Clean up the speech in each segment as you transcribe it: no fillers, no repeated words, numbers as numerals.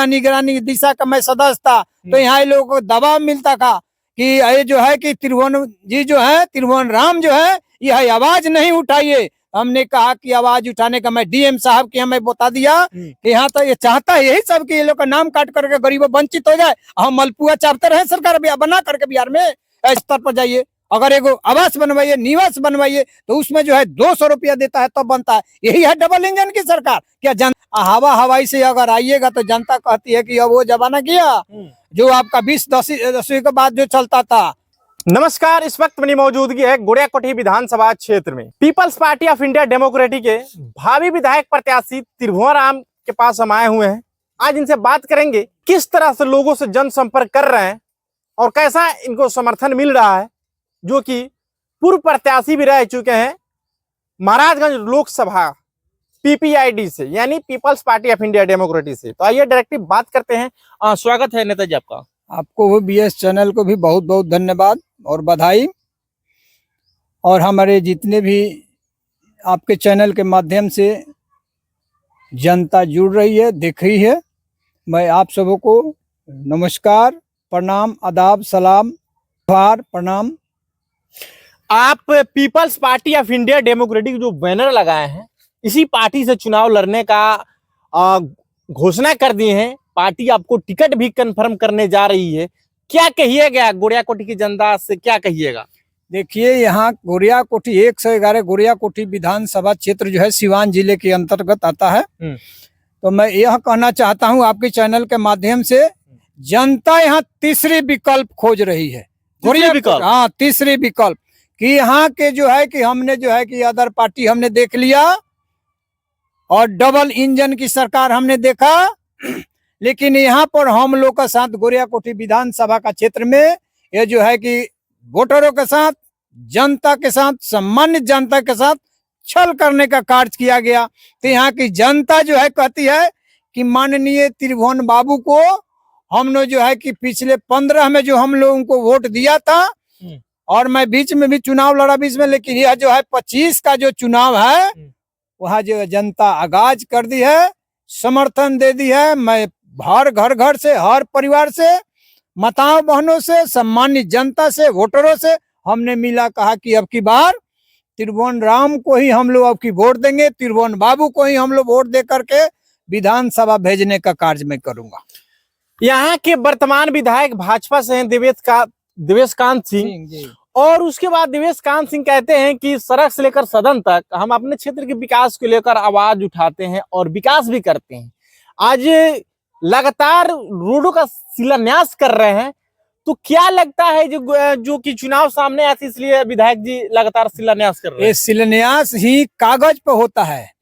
निगरानी दिशा का मैं सदस्य था, तो यहाँ लोगों को दबाव मिलता था कि ये जो है कि त्रिभुवन जी जो है, त्रिभुवन राम जो है, यह आवाज नहीं उठाइए। हमने कहा कि आवाज उठाने का मैं डीएम साहब के हमें बता दिया कि यहाँ तो ये चाहता है यही सब कि ये लोग का नाम काट करके गरीबों वंचित हो जाए। हम मलपुआ चाहते रहे सरकार बना करके बिहार में स्तर पर जाइए, अगर एगो आवास बनवाइए, निवास बनवाइए, तो उसमें जो है 200 रुपया देता है तब बनता है। यही है डबल इंजन की सरकार। क्या हवा हवाई से अगर आइएगा तो जनता कहती है कि अब वो जमाना गया जो आपका 20-10 के बाद जो चलता था। नमस्कार, इस वक्त मेरी मौजूदगी है गुड़ियाकोठी विधानसभा क्षेत्र में। Peoples party of India democratic के भावी विधायक प्रत्याशी त्रिभुवन राम के पास हम आए हुए हैं। आज इनसे बात करेंगे किस तरह से लोगों से जनसंपर्क कर रहे हैं और कैसा इनको समर्थन मिल रहा है, जो कि पूर्व प्रत्याशी भी रह चुके हैं महाराजगंज लोकसभा पीपीआईडी से, यानी peoples party of India democratic से। तो आइए डायरेक्टली बात करते हैं। स्वागत है नेताजी आपका। आपको वो बीएस चैनल को भी बहुत बहुत धन्यवाद और बधाई, और हमारे जितने भी आपके चैनल के माध्यम से जनता जुड़ रही है, देख रही है, मैं आप सबों को नमस्कार, प्रणाम, आदाब, सलाम, प्रणाम। आप peoples party of India democratic जो बैनर लगाए हैं, इसी पार्टी से चुनाव लड़ने का घोषणा कर दी है। पार्टी आपको टिकट भी कंफर्म करने जा रही है। क्या कहिएगा गुड़ियाकोठी की जनता से, क्या कहिएगा? देखिए, यहाँ गुड़ियाकोठी 111 गुड़ियाकोठी विधानसभा क्षेत्र जो है सिवान जिले के अंतर्गत आता है। तो मैं यह कहना चाहता हूँ आपके चैनल के माध्यम से, जनता यहाँ तीसरी विकल्प खोज रही है। हाँ, तीसरी विकल्प कि यहाँ के जो है कि हमने जो है कि अदर पार्टी हमने देख लिया और डबल इंजन की सरकार हमने देखा, लेकिन यहाँ पर हम लोग का साथ गुड़ियाकोठी विधानसभा का क्षेत्र में ये जो है कि वोटरों के साथ, जनता के साथ, सम्मानित जनता के साथ छल करने का कार्य किया गया। तो यहाँ की जनता जो है कहती है कि माननीय त्रिभुवन बाबू को हमने जो है कि पिछले 15 में जो हम लोगों को वोट दिया था, और मैं बीच में भी चुनाव लड़ा बीच में, लेकिन यह जो है 25 का जो चुनाव है वह जो जनता आगाज कर दी है, समर्थन दे दी है। मैं हर घर से, हर परिवार से, माताओं बहनों से, सम्मानित जनता से, वोटरों से हमने मिला कहा कि अब की बार त्रिभुवन राम को ही हम लोग अब की वोट देंगे, त्रिभुवन बाबू को ही हम लोग वोट दे करके विधानसभा भेजने का कार्य मैं करूंगा। यहाँ के वर्तमान विधायक भाजपा से हैं देवेशकांत सिंह, और उसके बाद देवेशकांत सिंह कहते हैं कि सड़क से लेकर सदन तक हम अपने क्षेत्र के विकास को लेकर आवाज उठाते हैं और विकास भी करते हैं। आज लगातार रोडों का शिलान्यास कर रहे हैं, तो क्या लगता है जो कि चुनाव सामने आते इसलिए विधायक जी लगातार शिलान्यास कर रहे हैं? ये शिलान्यास ही कागज पे होता है,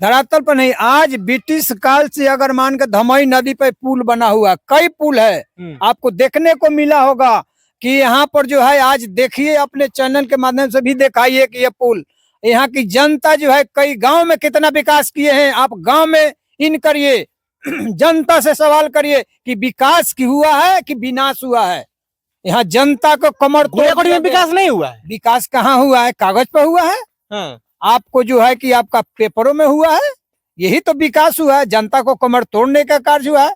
धरातल पर नहीं। आज ब्रिटिश काल से अगर मान के धमई नदी पे पुल बना हुआ, कई पुल है, आपको देखने को मिला होगा कि यहाँ पर जो है, आज देखिए अपने चैनल के माध्यम से भी दिखाइए कि ये पुल, यहाँ की जनता जो है कई गांव में कितना विकास किए हैं। आप गांव में इन करिए, जनता से सवाल करिए कि विकास की हुआ है कि विनाश हुआ है। यहाँ जनता को कमर तोड़ में विकास नहीं हुआ है। विकास कहाँ हुआ है? कागज पे हुआ है। हाँ। आपको जो है कि आपका पेपरों में हुआ है, यही तो विकास हुआ है। जनता को कमर तोड़ने का कार्य हुआ है।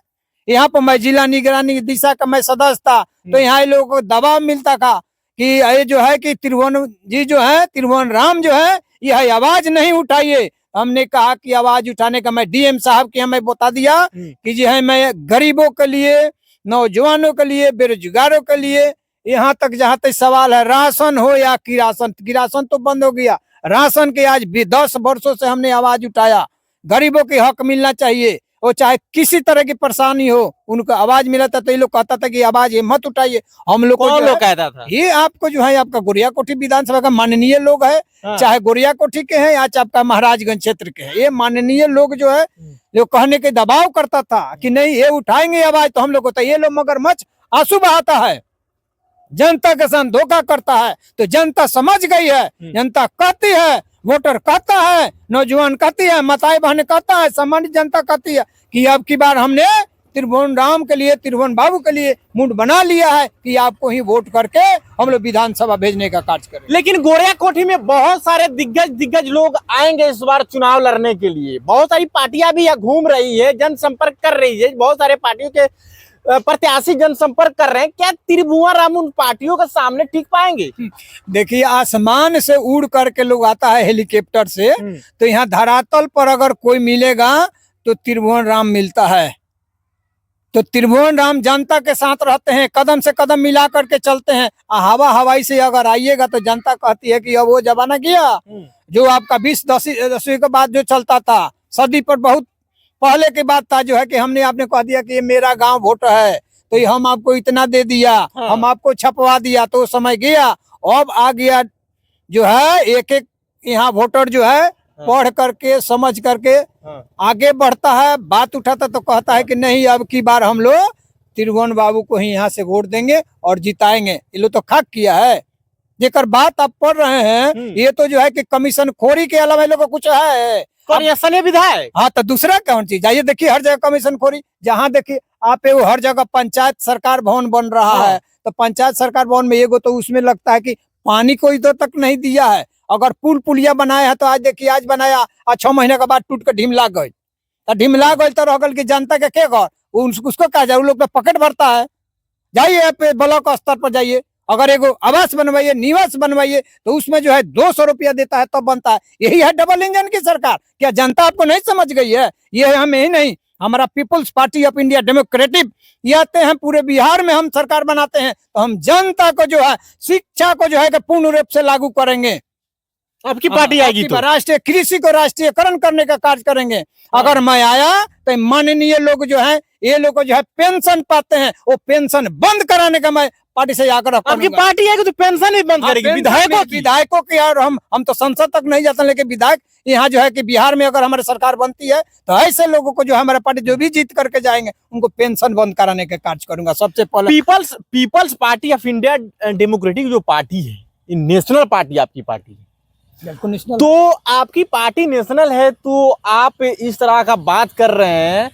यहाँ पर मैं जिला निगरानी दिशा का मैं सदस्य था, तो यहाँ लोगों को दबाव मिलता था कि ये जो है कि त्रिभुवन जी जो है, त्रिभुवन राम जो है, यह आवाज नहीं उठाइए। हमने कहा कि आवाज उठाने का मैं डीएम साहब के हमें बता दिया कि जो है मैं गरीबों के लिए, नौजवानों के लिए, बेरोजगारों के लिए, यहाँ तक जहाँ तक सवाल है राशन हो या किरासन तो बंद हो गया, राशन के आज भी 10 वर्षों से हमने आवाज उठाया। गरीबों के हक मिलना चाहिए, और चाहे किसी तरह की परेशानी हो, उनको आवाज मिला था। तो ये लोग कहता था कि आवाज ये मत उठाइए। हम लोग को कहता था ये आपको जो है आपका गुड़ियाकोठी विधानसभा का माननीय लोग है, चाहे गुड़ियाकोठी के हैं या चाहे आपका महाराजगंज क्षेत्र के हैं, ये माननीय लोग जो है जो कहने के दबाव करता था कि नहीं ये उठाएंगे आवाज, तो हम लोग को ये लोग मगरमच्छ आंसू बहाता है, जनता के साथ धोखा करता है। तो जनता समझ गई है, जनता कहती है, वोटर कहता है, नौजवान कहती है, माताएं बहनें कहता है, सम्मानित जनता कहती है कि अब की बार हमने त्रिभुवन राम के लिए, त्रिभुवन बाबू के लिए मूड बना लिया है कि आपको ही वोट करके हम लोग विधानसभा भेजने का कार्य करें। लेकिन गोरिया कोठी में बहुत सारे दिग्गज लोग आएंगे इस बार चुनाव लड़ने के लिए। बहुत सारी पार्टियां भी यहाँ घूम रही है, जनसंपर्क कर रही है, बहुत सारे पार्टियों के प्रत्याशी जनसंपर्क कर रहे हैं। क्या त्रिभुवन राम उन पार्टियों के सामने टिक पाएंगे? देखिए, आसमान से उड़ करके लोग आता है हेलीकॉप्टर से, तो यहाँ धरातल पर अगर कोई मिलेगा तो त्रिभुवन राम मिलता है। तो त्रिभुवन राम जनता के साथ रहते हैं, कदम से कदम मिला करके चलते हैं। हवाई से अगर आइएगा तो जनता कहती है कि अब वो जमाना गया जो आपका 20-10 के बाद जो चलता था, सदी पर बहुत पहले की बात था, जो है कि हमने आपने कह दिया कि ये मेरा गांव वोट है तो ये हम आपको इतना दे दिया, हम आपको छपवा दिया, तो समय गया। अब आ गया जो है एक एक यहाँ वोटर जो है पढ़ करके समझ करके आगे बढ़ता है, बात उठाता तो कहता है कि नहीं अब की बार हम लोग त्रिभुवन बाबू को ही यहाँ से वोट देंगे और जिताएंगे। ये लोग तो खाक किया है। जेकर बात आप पढ़ रहे हैं, ये तो जो है कि कमीशन खोरी के अलावा लोग को कुछ है विधायक। हाँ, तो दूसरा कौन चीज है? ये देखिए हर जगह कमीशन खोरी, जहाँ देखिए आप वो हर जगह पंचायत सरकार भवन बन रहा है, तो पंचायत सरकार भवन में एगो तो उसमें लगता है कि पानी को इधर तक नहीं दिया है। अगर पुल पुलिया बनाया है तो आज देखिए आज बनाया, 6 महीने के बाद टूट कर ढिमला गई, तो ढिमला गई तो रह गल की जनता के घर उसको कहा जाए, लोग तो पकड़ भरता है। जाइए पे ब्लॉक स्तर पर जाइए, अगर एगो आवास बनवाइए, निवास बनवाइए, तो उसमें जो है 200 रुपया देता है तब बनता है। यही है डबल इंजन की सरकार। क्या जनता आपको नहीं समझ गई है? ये हमें ही नहीं, हमारा peoples party of India democratic ये आते हैं, पूरे बिहार में हम सरकार बनाते हैं तो हम जनता को जो है शिक्षा को जो है कि पूर्ण रूप से लागू करेंगे। आपकी पार्टी आएगी तो राष्ट्रीय कृषि को राष्ट्रीयकरण करने का कार्य करेंगे। अगर मैं आया तो माननीय लोग जो है ये लोग जो है पेंशन पाते हैं, वो पेंशन बंद कराने का मैं पार्टी से आग्रह करूंगा। आपकी पार्टी आएगी तो पेंशन ही बंद करेगी विधायकों की। और हम तो संसद तक नहीं जाते, लेकिन विधायक यहाँ जो है कि बिहार में अगर हमारी सरकार बनती है तो ऐसे लोगों को जो हमारे पार्टी जो भी जीत करके जाएंगे उनको पेंशन बंद कराने का कार्य करूंगा सबसे पहले। Peoples party of India democratic जो पार्टी है, नेशनल पार्टी आपकी पार्टी है, तो आपकी पार्टी नेशनल है, तो आप इस तरह का बात कर रहे हैं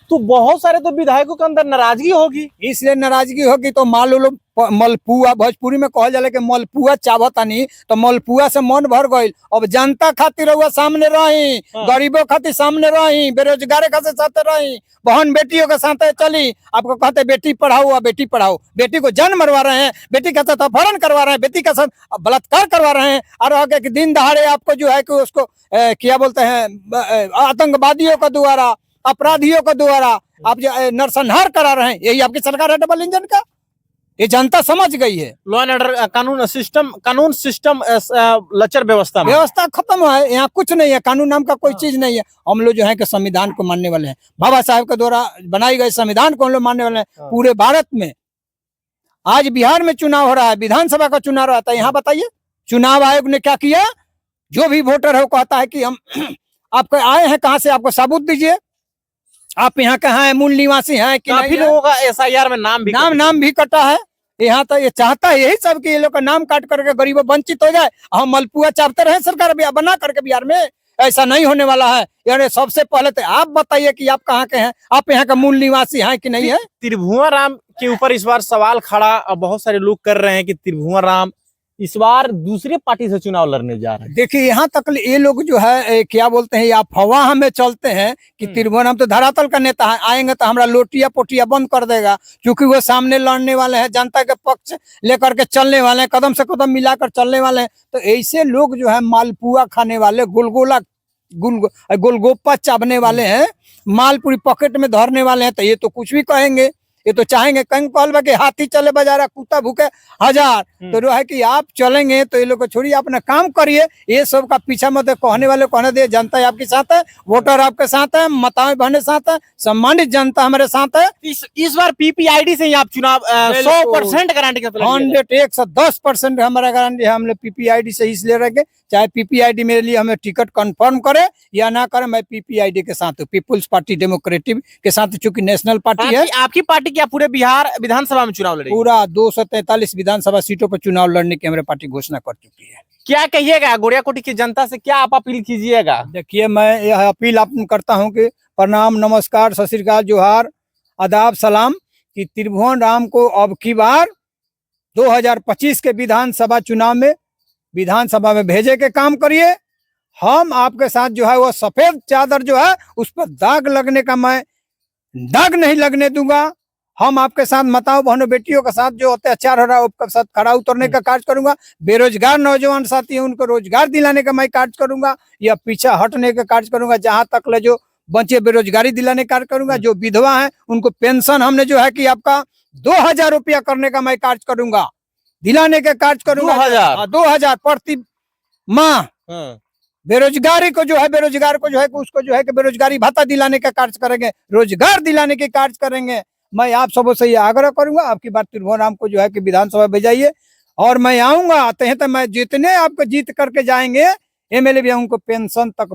तो बहुत सारे तो विधायकों के अंदर नाराजगी होगी। इसलिए नाराजगी होगी तो मान लो मलपुआ, भोजपुरी में कहा जाला कि मलपुआ चावतानी, तो मलपुआ से मन भर गई। अब जनता खातिर हुआ सामने रही, गरीबों खातिर सामने रही, बेरोजगार खातिर साथ रही, बहन बेटियों के साथ चली। आपको कहते बेटी पढ़ाओ, बेटी पढ़ाओ, बेटी को जन्म मरवा रहे हैं, बेटी के साथ अपहरण करवा रहे हैं, बेटी के साथ बलात्कार करवा रहे हैं, और आगे के दिन दहाड़े आपको जो है कि उसको क्या बोलते हैं आतंकवादियों का द्वारा, अपराधियों का द्वारा आप जो नरसंहार करा रहे हैं। यही आपकी सरकार है डबल इंजन का। ये जनता समझ गई है। लॉ एंड ऑर्डर कानून सिस्टम लचर व्यवस्था खत्म है, यहाँ कुछ नहीं है, कानून नाम का कोई चीज नहीं है। हम लोग जो है कि संविधान को मानने वाले हैं, बाबा साहब के द्वारा बनाई गई संविधान को हम लोग मानने वाले हैं। पूरे भारत में आज बिहार में चुनाव हो रहा है, विधानसभा का चुनाव रहा था। यहाँ बताइए चुनाव आयोग ने क्या किया? जो भी वोटर है वो कहता है कि हम आपको आए हैं कहाँ से, आपको सबूत दीजिए, आप यहाँ कहाँ है, मूल निवासी हैं कि काफी लोगों का SIR में नाम भी कटा है। यहाँ तो ये चाहता है यही सब कि ये लोग का नाम काट करके गरीबों वंचित हो जाए। हम मलपुआ चाहते रहे सरकार बना करके बिहार में, ऐसा नहीं होने वाला है। यानी सबसे पहले तो आप बताइए कि आप कहाँ के हैं, आप यहाँ का मूल निवासी हैं कि नहीं है। त्रिभुवन राम के ऊपर इस बार सवाल खड़ा, और बहुत सारे लोग कर रहे हैं कि त्रिभुवन राम इस बार दूसरे पार्टी से चुनाव लड़ने जा रहे हैं। देखिए यहाँ तक ये लोग जो है क्या बोलते हैं, अफवाह में चलते हैं कि त्रिभुवन राम तो धरातल का नेता है, आएंगे तो हमारा लोटिया पोटिया बंद कर देगा, क्योंकि वो सामने लड़ने वाले हैं, जनता के पक्ष लेकर के चलने वाले हैं, कदम से कदम मिलाकर चलने वाले हैं। तो ऐसे लोग जो है मालपुआ खाने वाले, गोलगोप्पा चाबने वाले हैं, मालपुरी पॉकेट में धरने वाले हैं, तो ये तो कुछ भी कहेंगे। ये तो चाहेंगे कहीं कहल कि हाथी चले बाजारा कुत्ता भूखे हजार, तो जो है कि आप चलेंगे तो ये लोग को छोड़िए, अपना काम करिए। ये सब का पीछा मत कहने वाले कहने दे। जनता आपके साथ है, वोटर आपके साथ है, माताएं बहने साथ है, सम्मानित जनता हमारे साथ है। इस बार PPID से ही आप चुनाव 100% गारंटी के 110% हमारा गारंटी है। हम लोग PPID से इसलिए रहेंगे, चाहे PPID मेरे लिए हमें टिकट कंफर्म करे या ना करे, मैं PPID के साथ हूँ, पीपुल्स पार्टी डेमोक्रेटिक के साथ। चूंकि नेशनल पार्टी है। आपकी पार्टी क्या पूरे बिहार विधानसभा में चुनाव लड़ेगी? पूरा 243 विधानसभा सीटों पर चुनाव लड़ने की हमारी पार्टी घोषणा कर चुकी है। क्या कहिएगा गोरियाकोटी की जनता से, क्या आप अपील कीजिएगा? देखिए मैं यह अपील आप करता हूं कि प्रणाम, नमस्कार, सत श्री अकाल, जोहार। आदाब सलाम कि त्रिभुवन राम को अब की बार 2025 के विधानसभा चुनाव में विधानसभा में भेजे के काम करिए। हम आपके साथ जो है वो सफेद चादर जो है उस पर दाग लगने का मैं दाग नहीं लगने दूंगा। हम आपके साथ माताओं बहनों बेटियों के साथ जो अत्याचार हो रहा है उसके साथ खड़ा उतरने का कार्य करूंगा। बेरोजगार नौजवान साथी हैं उनको रोजगार दिलाने का मैं कार्य करूंगा या पीछा हटने का कार्य करूंगा। जहां तक ले जो बचे बेरोजगारी दिलाने का कार्य करूंगा। जो विधवा है उनको पेंशन हमने जो है कि आपका 2000 रुपया करने का मैं कार्य करूंगा, दिलाने का कार्य करूंगा। 2000 प्रति माह बेरोजगारी को जो है बेरोजगार को जो है उसको जो है कि बेरोजगारी भत्ता दिलाने का कार्य करेंगे, रोजगार दिलाने के कार्य करेंगे। मैं आप सबों से ये आग्रह करूंगा आपकी बार त्रिभुवन राम को जो है कि विधानसभा भेजाइए और मैं आऊंगा। आते हैं तो मैं जितने आपको जीत करके जाएंगे एमएलए भी उनको पेंशन तक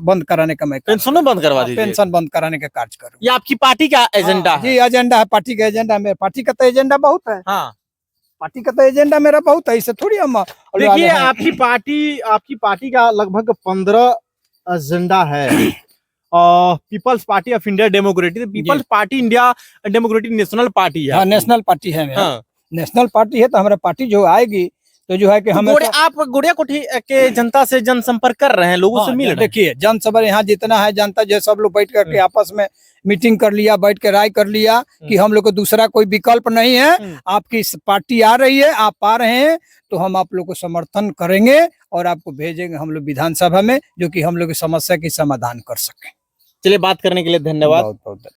बंद कराने का मैं पेंशन बंद करवा दीजिए। पेंशन बंद कराने का कार्य करूंगा। ये आपकी पार्टी का एजेंडा है? जी एजेंडा है, पार्टी का एजेंडा। मेरे पार्टी का तो एजेंडा बहुत है। हाँ, पार्टी का तो एजेंडा मेरा बहुत है, इसे थोड़ी हम देखिए आपकी पार्टी का लगभग 15 एजेंडा है। Peoples party of India democratic, peoples party India democratic national party है। हाँ, नेशनल पार्टी है मेरा। हाँ। नेशनल पार्टी है तो हमारा पार्टी जो आएगी तो जो है कि हम आप गोड़िया कोठी के जनता से जनसंपर्क कर रहे हैं, लोगों से मिल रहे हैं। देखिए जनसभा यहाँ जितना है जनता जो सब लोग बैठ करके आपस में मीटिंग कर लिया, बैठ के राय कर लिया कि हम लोग को दूसरा कोई विकल्प नहीं है। आपकी पार्टी आ रही है, आप आ रहे हैं तो हम आप लोग को समर्थन करेंगे और आपको भेजेंगे हम लोग विधानसभा में जो कि हम लोग की समस्या की समाधान कर सके। चलिए, बात करने के लिए धन्यवाद। बहुत बहुत